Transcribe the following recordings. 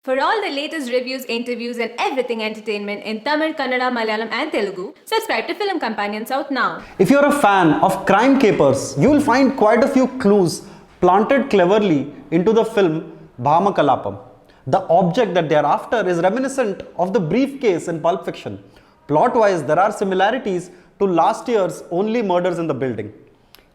For all the latest reviews, interviews, and everything entertainment in Tamil, Kannada, Malayalam, and Telugu, subscribe to Film Companion South now. If you're a fan of crime capers, you will find quite a few clues planted cleverly into the film BhamaKalapam. The object that they are after is reminiscent of the briefcase in Pulp Fiction. Plot-wise, there are similarities to last year's Only Murders in the Building.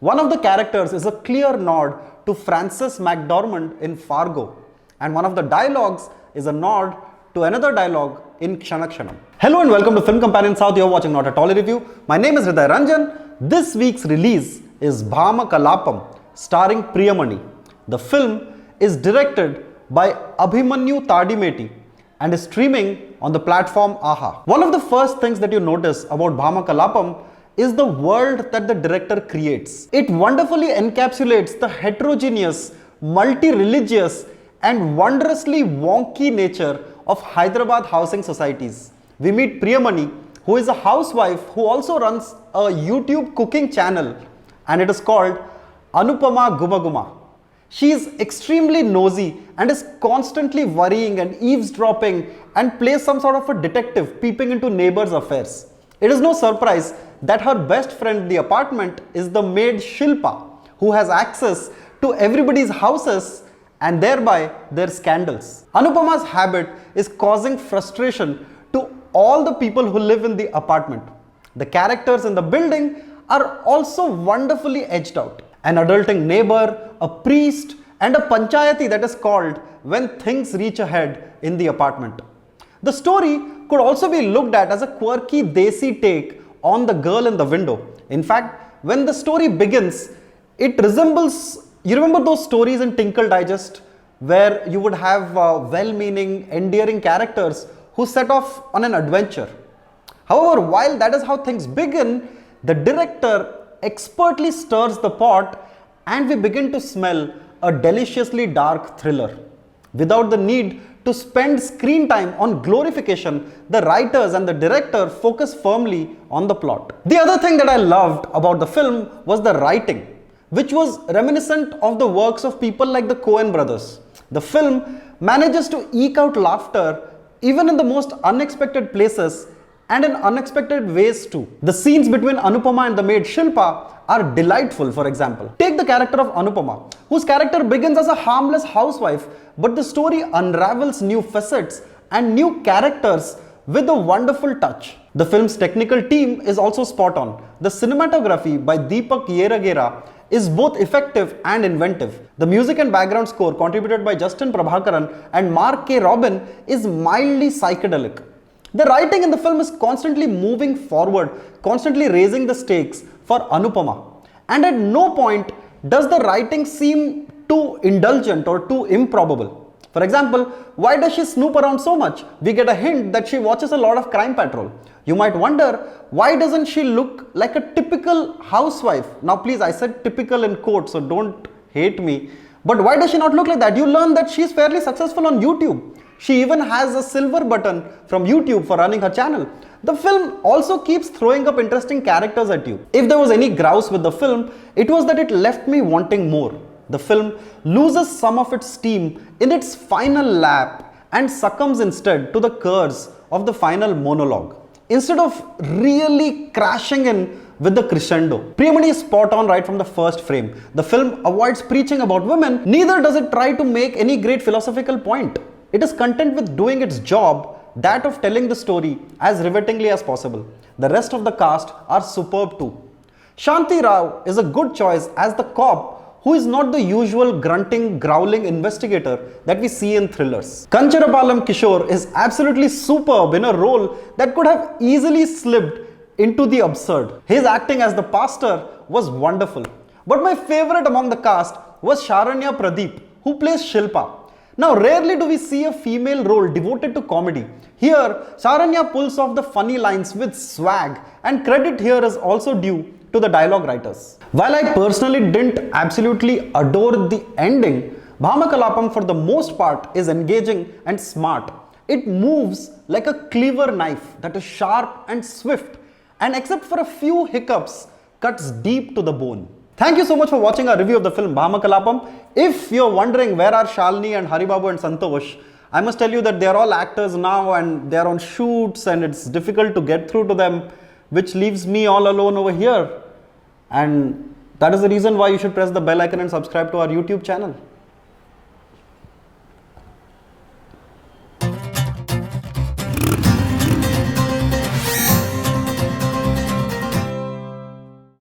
One of the characters is a clear nod to Frances McDormand in Fargo, and one of the dialogues is a nod to another dialogue in Kshanam. Hello and welcome to Film Companion South. You're watching Not a Tolly Review. My name is Hriday Ranjan. This week's release is BhamaKalapam, starring Priyamani. The film is directed by Abhimanyu and is streaming on the platform AHA. One of the first things that you notice about BhamaKalapam is the world that the director creates. It wonderfully encapsulates the heterogeneous, multi-religious and wondrously wonky nature of Hyderabad housing societies. We meet Priyamani, who is a housewife who also runs a YouTube cooking channel, and it is called Anupama Guma. She is extremely nosy and is constantly worrying and eavesdropping and plays some sort of a detective peeping into neighbors' affairs. It is no surprise that her best friend in the apartment is the maid Shilpa, who has access to everybody's houses and thereby their scandals. Anupama's habit is causing frustration to all the people who live in the apartment. The characters in the building are also wonderfully edged out. An adulting neighbor, a priest, and a panchayati that is called when things reach a head in the apartment. The story could also be looked at as a quirky desi take on the girl in the window. In fact, when the story begins, it resembles, you remember those stories in Tinkle Digest where you would have well-meaning, endearing characters who set off on an adventure. However, while that is how things begin, the director expertly stirs the pot and we begin to smell a deliciously dark thriller. Without the need to spend screen time on glorification, the writers and the director focus firmly on the plot. The other thing that I loved about the film was the writing, which was reminiscent of the works of people like the Coen brothers. The film manages to eke out laughter even in the most unexpected places and in unexpected ways too. The scenes between Anupama and the maid Shilpa are delightful. For example, take the character of Anupama, whose character begins as a harmless housewife, but the story unravels new facets and new characters with a wonderful touch. The film's technical team is also spot on. The cinematography by Deepak Yeragera is both effective and inventive. The music and background score contributed by Justin Prabhakaran and Mark K. Robin is mildly psychedelic. The writing in the film is constantly moving forward, constantly raising the stakes for Anupama. And at no point does the writing seem too indulgent or too improbable. For example, why does she snoop around so much? We get a hint that she watches a lot of Crime Patrol. You might wonder, why doesn't she look like a typical housewife? Now please, I said typical in quotes, so don't hate me. But why does she not look like that? You learn that she is fairly successful on YouTube. She even has a silver button from YouTube for running her channel. The film also keeps throwing up interesting characters at you. If there was any grouse with the film, it was that it left me wanting more. The film loses some of its steam in its final lap and succumbs instead to the curse of the final monologue, instead of really crashing in with the crescendo. Priyamani is spot on right from the first frame. The film avoids preaching about women, neither does it try to make any great philosophical point. It is content with doing its job, that of telling the story as rivetingly as possible. The rest of the cast are superb too. Shanti Rao is a good choice as the cop who is not the usual grunting, growling investigator that we see in thrillers. Kancharapalam Kishore is absolutely superb in a role that could have easily slipped into the absurd. His acting as the pastor was wonderful. But my favorite among the cast was Sharanya Pradeep, who plays Shilpa. Now, rarely do we see a female role devoted to comedy. Here, Sharanya pulls off the funny lines with swag, and credit here is also due to the dialogue writers. While I personally didn't absolutely adore the ending, BhamaKalapam for the most part is engaging and smart. It moves like a cleaver knife that is sharp and swift, and except for a few hiccups, cuts deep to the bone. Thank you so much for watching our review of the film BhamaKalapam. If you're wondering where are Shalini and Haribabu and Santosh, I must tell you that they are all actors now and they are on shoots and it's difficult to get through to them, which leaves me all alone over here. And that is the reason why you should press the bell icon and subscribe to our YouTube channel.